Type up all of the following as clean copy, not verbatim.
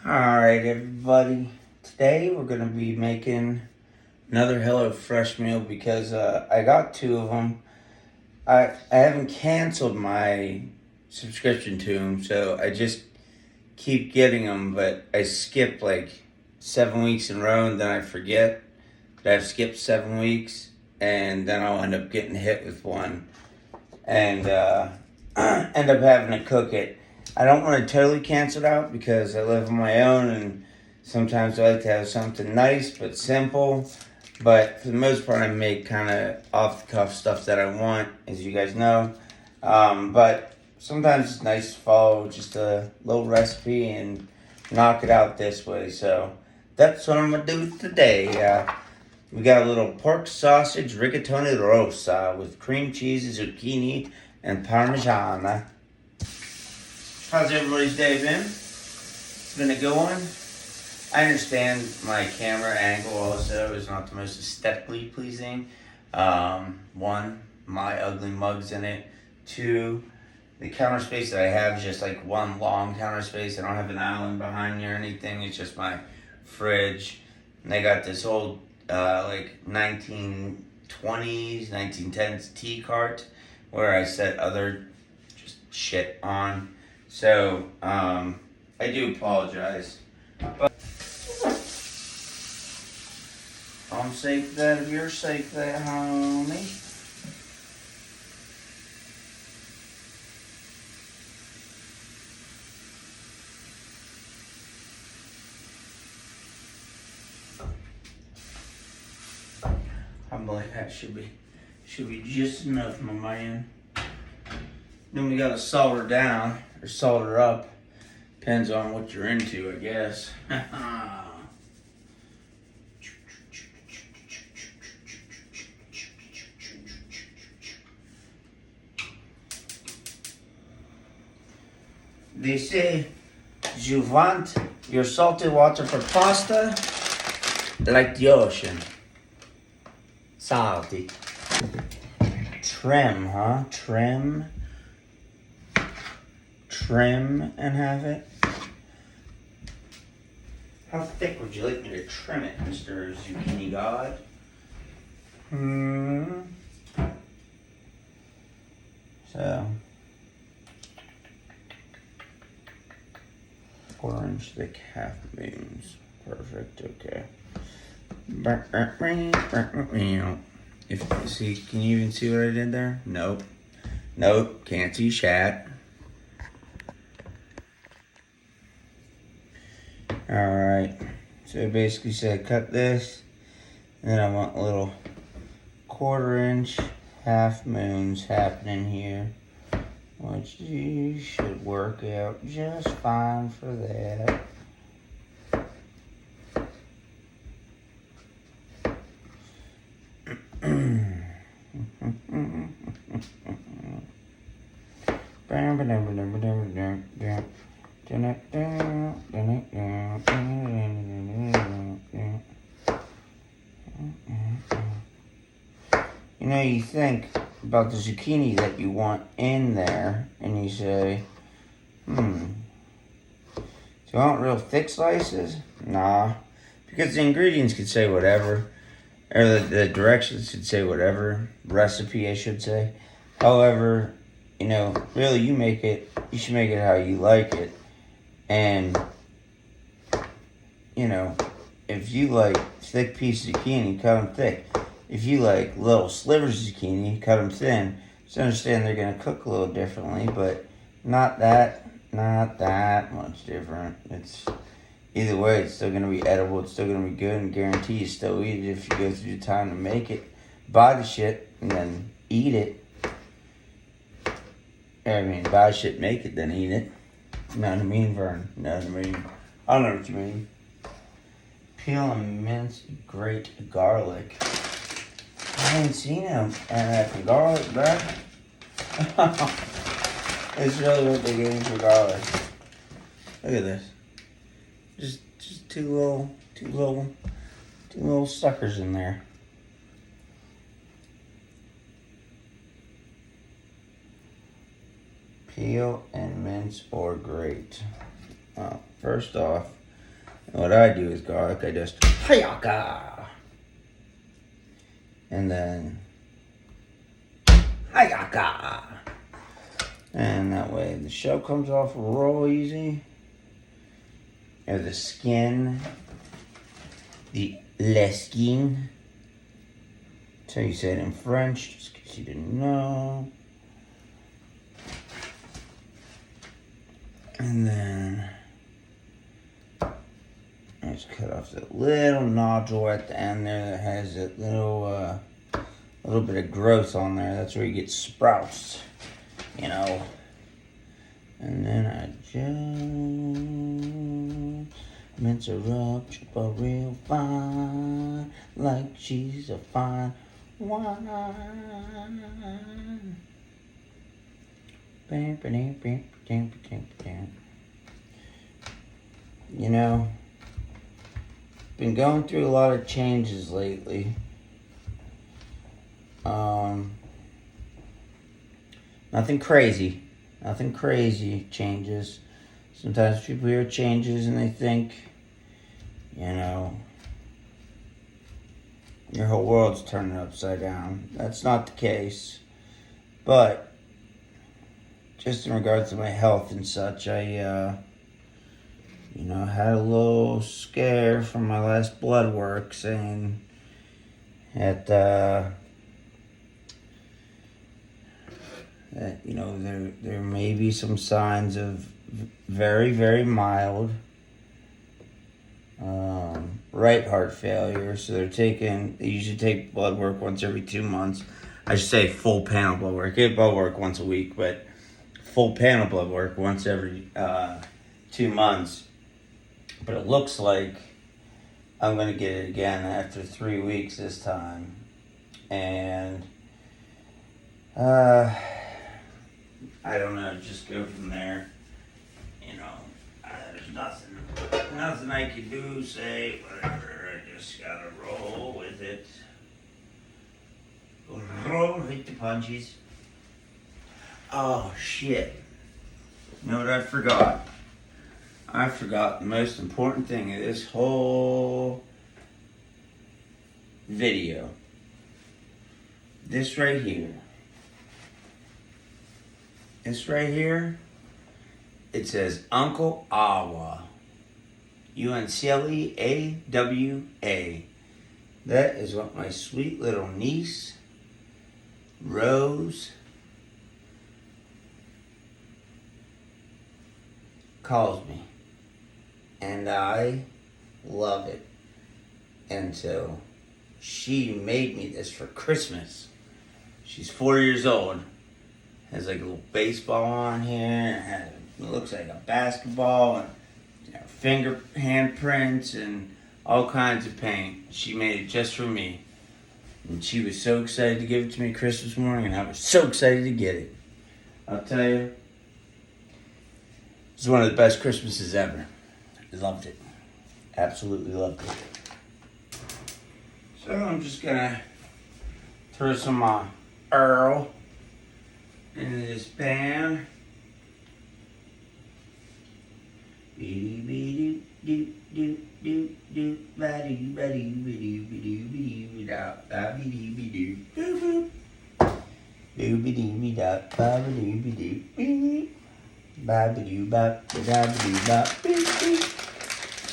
Alright, everybody. Today we're going to be making another HelloFresh meal because I got two of them. I haven't canceled my subscription to them, so I just keep getting them, but I skip like 7 weeks in a row and then I forget that I've skipped 7 weeks, and then I'll end up getting hit with one and end up having to cook it. I don't want to totally cancel it out because I live on my own and sometimes I like to have something nice but simple. But for the most part, I make kind of off the cuff stuff that I want, as you guys know. But sometimes it's nice to follow just a little recipe and knock it out this way. So that's what I'm going to do today. We got a little pork sausage rigatoni rosa with cream cheese, zucchini, and parmesan. How's everybody's day been? Been a good one? I understand my camera angle also is not the most aesthetically pleasing. One, my ugly mug's in it. Two, the counter space that I have is just like one long counter space. I don't have an island behind me or anything. It's just my fridge. And I got this old like 1920s, 1910s tea cart where I set other just shit on. So, I do apologize. But I'm safe that you're safe there, homie. I believe that should be just enough, my man. Then we gotta solder down or solder up. Depends on what you're into, I guess. They say you want your salty water for pasta like the ocean. Salty. Trim, huh? Trim and have it. How thick would you like me to trim it, Mr. Zucchini God? So, 4-inch thick half moons. Perfect, okay. Can you even see what I did there? Nope, can't see chat. Alright, so it basically said cut this, and then I want a little 1/4-inch half moons happening here, which you should work out just fine for that. You know, you think about the zucchini that you want in there, and you say, do you want real thick slices? Nah, because the ingredients could say whatever, or the directions should say whatever, recipe I should say. However, you know, really you should make it how you like it. And, you know, if you like thick pieces of zucchini, cut them thick. If you like little slivers of zucchini, cut them thin. Just understand they're going to cook a little differently, but not that much different. It's either way, it's still going to be edible. It's still going to be good, and guarantee you still eat it if you go through the time to make it. Buy the shit and then eat it. I mean, buy shit, make it, then eat it. You know what I mean, Vern? You know what I mean? I know what you mean. Peel and mince grate garlic. I ain't seen him and garlic, bruh. It's really what they gave me for garlic. Look at this. Just two little suckers in there. Peel and mince or grate. First off, And what I do is garlic, I just hayaka. And then hayaka. And that way the shell comes off real easy. Or the skin. Le skin. That's how you say it in French, just in case you didn't know. And then I just cut off that little nodule at the end there that has that little bit of growth on there. That's where you get sprouts, you know. And then I just mince her up, chop her real fine, like she's a fine wine. You know, been going through a lot of changes lately. Nothing crazy changes. Sometimes people hear changes and they think, you know, your whole world's turning upside down. That's not the case. But just in regards to my health and such, I had a little scare from my last blood work saying that there may be some signs of very, very mild right heart failure. So they usually take blood work once every 2 months. I should say full panel blood work. Get blood work once a week, but full panel blood work once every 2 months. But it looks like I'm going to get it again after 3 weeks this time. And I don't know, just go from there. You know, there's nothing I can do, say, whatever. I just gotta roll with it. Roll with the punches. Oh, shit. You know what I forgot? I forgot the most important thing of this whole video. This right here. It says Uncle Awa. UNCLEAWA. That is what my sweet little niece, Rose, calls me. And I love it. And so she made me this for Christmas. She's 4 years old. Has like a little baseball on here. It looks like a basketball. And finger handprints and all kinds of paint. She made it just for me. And she was so excited to give it to me Christmas morning, and I was so excited to get it. I'll tell you, it's one of the best Christmases ever. I loved it. Absolutely loved it. So I'm just gonna throw some Earl into this pan. So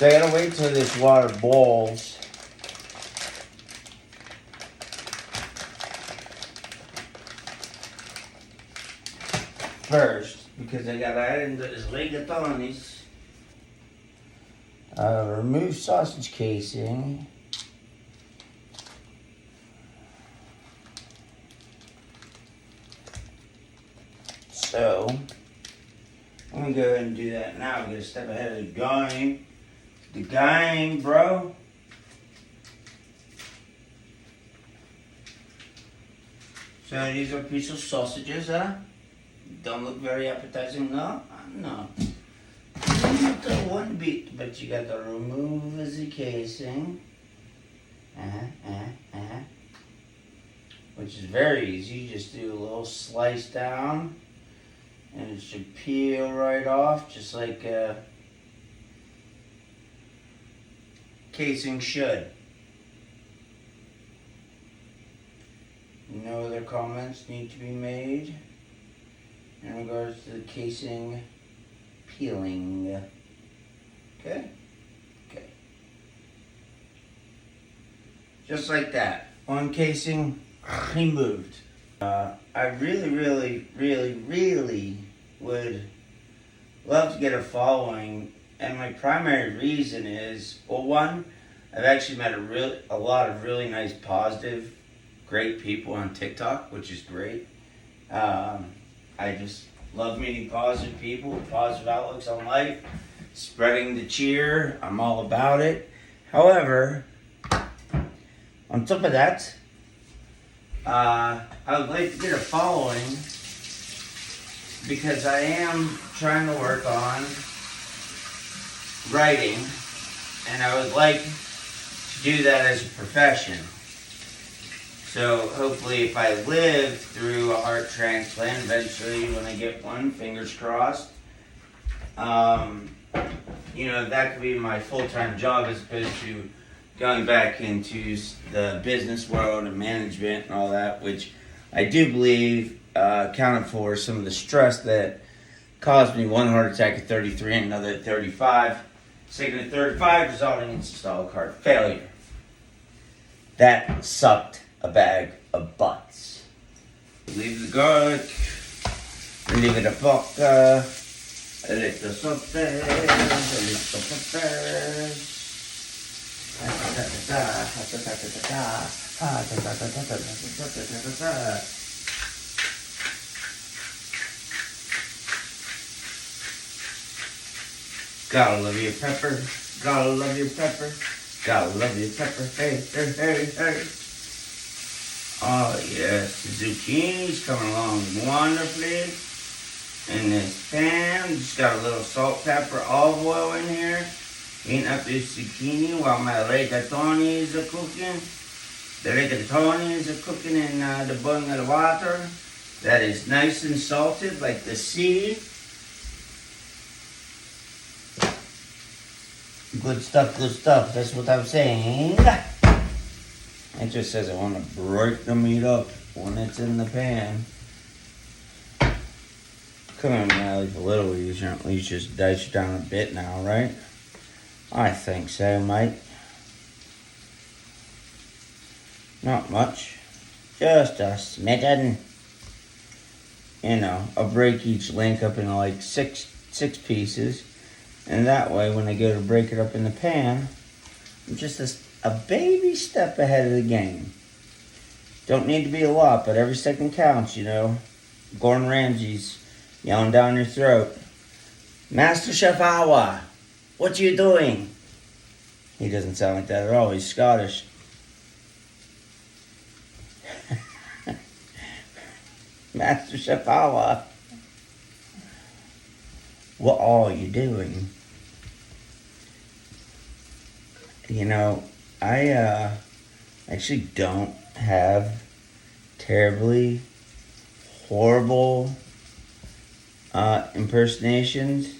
I gotta wait till this water boils. First, because I gotta add in those rigatonis. Remove sausage casing. So, I'm gonna go ahead and do that now. I'm gonna step ahead of the game. The game, bro. So these are pieces of sausages, huh? Don't look very appetizing, no? No. Not one bit, but you got to remove the casing. Which is very easy. You just do a little slice down, and it should peel right off, just like casing should. No other comments need to be made in regards to the casing peeling. Okay? Okay. Just like that. One casing removed. I really would love to get a following, and my primary reason is, well, one, I've actually met a lot of really nice, positive, great people on TikTok, which is great. I just love meeting positive people with positive outlooks on life, spreading the cheer. I'm all about it. However, on top of that, I would like to get a following because I am trying to work on writing, and I would like to do that as a profession. So hopefully if I live through a heart transplant eventually when I get one, fingers crossed, that could be my full-time job as opposed to going back into the business world and management and all that, which I do believe accounted for some of the stress that caused me one heart attack at 33 and another at 35. Second at 35, resulting in systolic heart failure. That sucked a bag of butts. Leave the garlic, leave it a vodka, a little salt, a little peppers. Gotta love your pepper, gotta love your pepper, gotta love your pepper, hey. Oh yes, the zucchini's coming along wonderfully in this pan. Just got a little salt, pepper, olive oil in here. Heating up this zucchini while my rigatonis are cooking. The rigatonis are cooking in the boiling of the water. That is nice and salted like the sea. Good stuff. That's what I'm saying. It just says I want to break the meat up when it's in the pan. Come on, now, a little easier. At least just dice it down a bit now, right? I think so, mate. Not much. Just a smidgen. I'll break each link up into like six pieces. And that way, when I go to break it up in the pan, I'm just a baby step ahead of the game. Don't need to be a lot, but every second counts, Gordon Ramsay's yelling down your throat. Master Chef Awa, what you doing? He doesn't sound like that at all. He's Scottish. Master Chef Awa, what are you doing? I actually don't have terribly horrible impersonations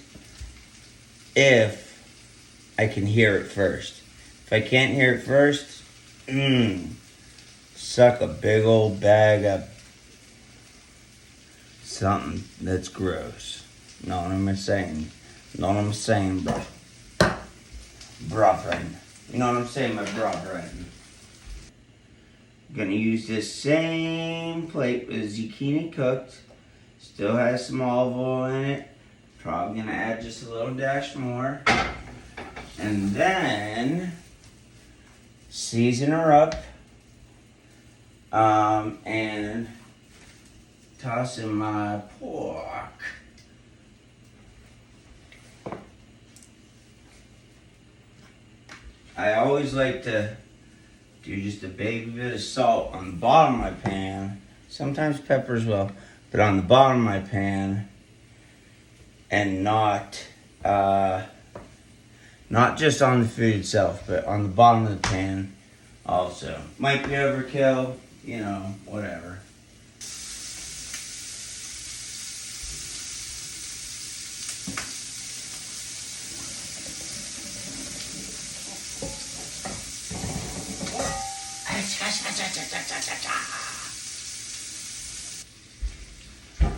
if I can hear it first. If I can't hear it first, suck a big old bag of something that's gross. Know what I'm saying? Bro. Brethren. You know what I'm saying, my brethren? I'm gonna use this same plate with zucchini cooked. Still has some olive oil in it. Probably gonna add just a little dash more. And then season her up. And toss in my pork. I always like to do just a baby bit of salt on the bottom of my pan. Sometimes pepper as well, but on the bottom of my pan, and not just on the food itself, but on the bottom of the pan also. Might be overkill, whatever.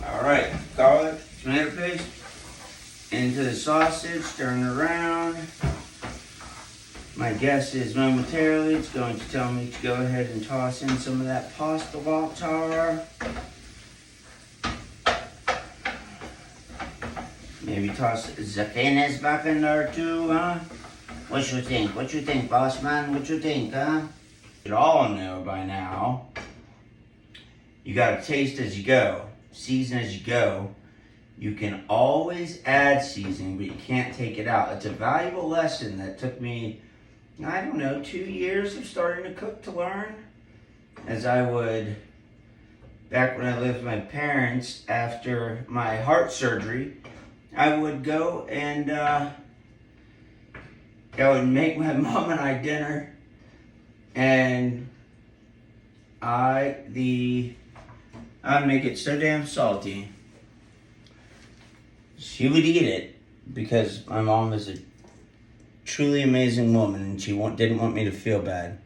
All right, garlic, tomato paste into the sausage, stirring around. My guess is momentarily it's going to tell me to go ahead and toss in some of that pasta water. Maybe toss zucchinis back in there too, huh? What you think? What you think, boss man? What you think, huh? You all know by now, you gotta taste as you go, season as you go. You can always add seasoning, but you can't take it out. It's a valuable lesson that took me, I don't know, 2 years of starting to cook to learn. As I would, back when I lived with my parents after my heart surgery, I would go and I would make my mom and I dinner, and I'd make it so damn salty. She would eat it because my mom is a truly amazing woman, and she didn't want me to feel bad.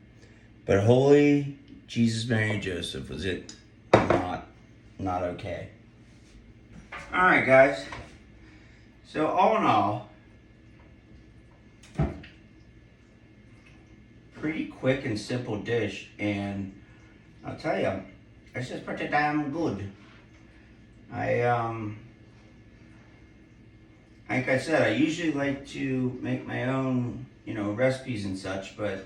But holy Jesus, Mary, and Joseph, was it not okay? All right, guys. So all in all, pretty quick and simple dish, and I'll tell you, it's just pretty damn good. Like I said, I usually like to make my own, recipes and such, but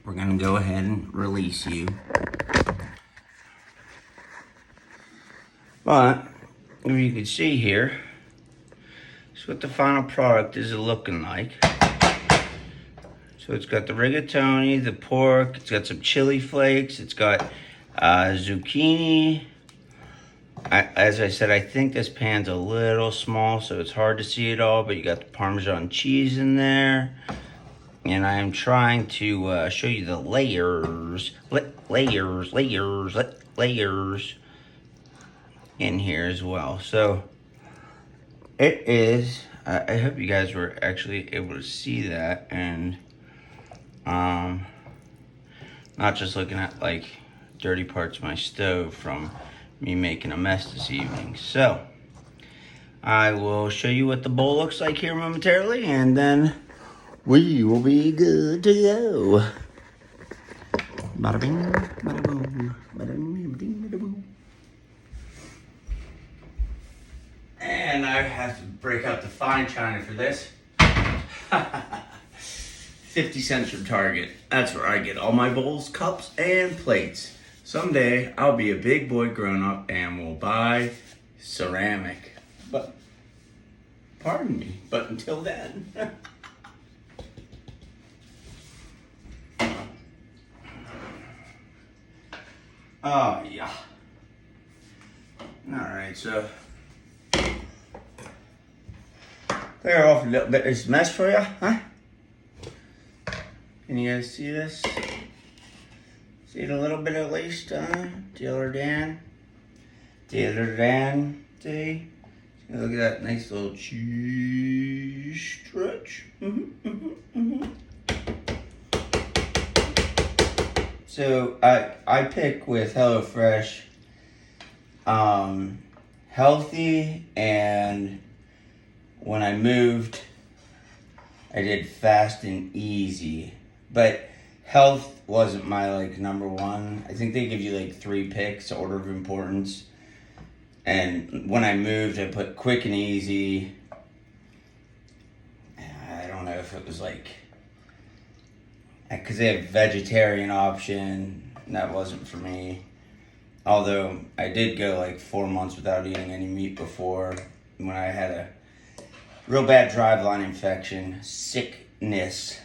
we're gonna go ahead and release you. But, if you can see here, that's what the final product is looking like. So it's got the rigatoni, the pork, it's got some chili flakes, it's got zucchini. As I said, I think this pan's a little small, so it's hard to see it all, but you got the Parmesan cheese in there. And I am trying to show you the layers in here as well. So it is, I hope you guys were actually able to see that, and not just looking at like dirty parts of my stove from me making a mess this evening. So I will show you what the bowl looks like here momentarily, and then we will be good to go. Bada bing, bada boom, bada bing, bada boom. And I have to break out the fine china for this. 50 cents from Target. That's where I get all my bowls, cups, and plates. Someday I'll be a big boy grown up and will buy ceramic. But, pardon me, but until then. Oh, yeah. Alright, so clear off a little bit of this mess for you, huh? Can you guys see this? See it a little bit at least, Taylor Dan, see? Look at that nice little cheese stretch. So I pick with HelloFresh healthy, and when I moved, I did fast and easy. But health wasn't my number one. I think they give you 3 picks, order of importance. And when I moved, I put quick and easy. I don't know if it was because they have vegetarian option, and that wasn't for me. Although I did go 4 months without eating any meat before, when I had a real bad driveline infection, sickness.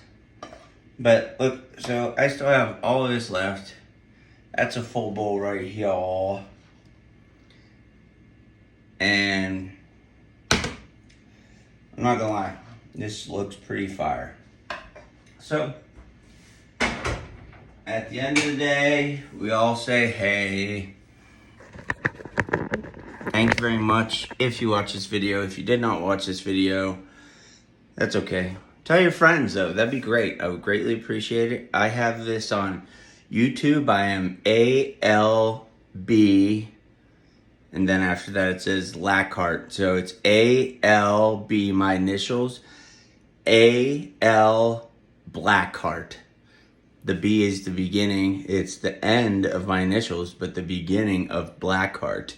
But look, so I still have all of this left. That's a full bowl right here. And I'm not gonna lie, this looks pretty fire. So at the end of the day, we all say hey. Thank you very much if you watch this video. If you did not watch this video, that's okay. Tell your friends though, that'd be great. I would greatly appreciate it. I have this on YouTube. I am ALB, and then after that it says Lackhart. So it's ALB, my initials, AL Blackheart. The B is the beginning. It's the end of my initials, but the beginning of Blackheart.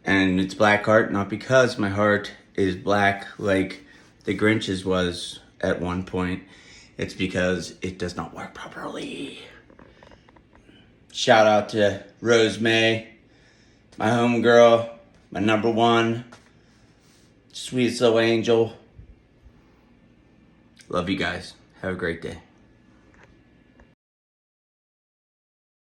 And it's Blackheart not because my heart is black like the Grinch's was at one point. It's because it does not work properly. Shout out to Rose May, my homegirl, my number one, sweetest little angel. Love you guys. Have a great day.